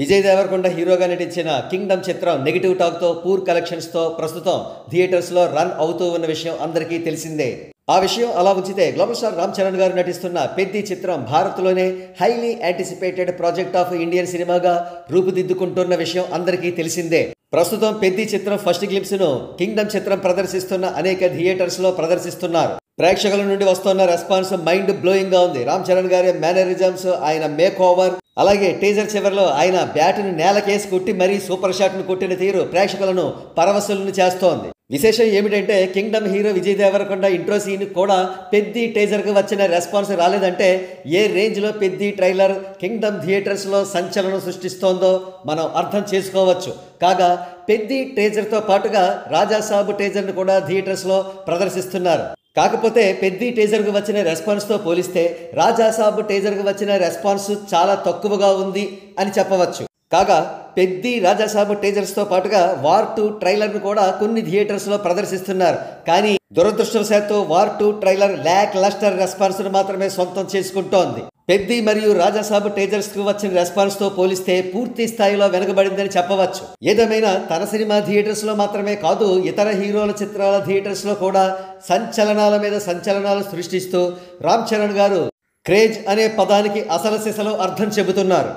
విజయ్ దేవరకొండ హీరోగా నటించిన కింగ్డమ్ చిత్రం నెగిటివ్ టాక్తో పూర్ కలెక్షన్స్తో ప్రస్తుతం థియేటర్స్లో రన్ అవుతూ ఉన్న విషయం అందరికీ తెలిసిందే. ఆ విషయం అలా ఉంచితే గ్లోబల్ స్టార్ రామ్ చరణ్ గారు నటిస్తున్న పెద్ది చిత్రం భారత్లోనే highly anticipated project of Indian సినిమాగా రూపుదిద్దుకుంటున్న విషయం అందరికీ తెలిసిందే. ప్రస్తుతం పెద్ది చిత్రం ఫస్ట్ గ్లింప్స్ ను కింగ్డమ్ చిత్రం ప్రదర్శిస్తున్న అనేక థియేటర్స్ లో ప్రదర్శిస్తున్నారు. ప్రేక్షకుల నుండి వస్తున్న రెస్పాన్స్ మైండ్ బ్లోయింగ్ గా ఉంది. రామ్ చరణ్ గారి మేనరిజమ్స్, ఆయన మేక్ ఓవర్, అలాగే టీజర్ చివరిలో ఆయన బ్యాటును నేలకేసి కొట్టి మరీ సూపర్ షాట్ ను కొట్టిన తీరు ప్రేక్షకులను పరవశులను చేస్తోంది. విశేషం ఏమిటంటే Kingdom hero Vijay Deverakonda intro scene కూడా పెద్ది టీజర్ కు వచ్చిన రెస్పాన్స్ రాలేదంటే ఏ రేంజ్ లో పెద్ది ట్రైలర్ కింగ్డమ్ థియేటర్స్ లో సంచలనం సృష్టిస్తోందో మనం అర్థం చేసుకోవచ్చు. కాగా పెద్ది టీజర్ తో పాటుగా రాజాసాబ్ టీజర్ ను కూడా థియేటర్స్ లో ప్రదర్శిస్తున్నారు. కాకపోతే పెద్ది టీజర్ కు వచ్చిన రెస్పాన్స్ తో పోలిస్తే రాజాసాబ్ టీజర్ కు వచ్చిన రెస్పాన్స్ చాలా తక్కువగా ఉంది అని చెప్పవచ్చు. కాగా పెద్ది రాజాసాబ్ టీజర్స్ తో పాటుగా వార్ 2 ట్రైలర్ ను కూడా కొన్ని థియేటర్స్ లో ప్రదర్శిస్తున్నారు. కానీ దురదృష్టవశాత్తు war 2 trailer lakh lustre response ను మాత్రమే సొంతం చేసుకుంటోంది. పెద్ది మరియు రాజాసాబ్ టీజర్స్ కు వచ్చిన రెస్పాన్స్ తో పోలిస్తే పూర్తి స్థాయిలో వెనుకబడిందని చెప్పవచ్చు. ఏదేమైనా తన సినిమా థియేటర్స్ లో మాత్రమే కాదు, ఇతర హీరోల చిత్రాల థియేటర్స్ లో కూడా సంచలనాల మీద సంచలనాలు సృష్టిస్తూ రామ్ చరణ్ గారు క్రేజ్ అనే పదానికి అసలు సిసలు అర్థం చెబుతున్నారు.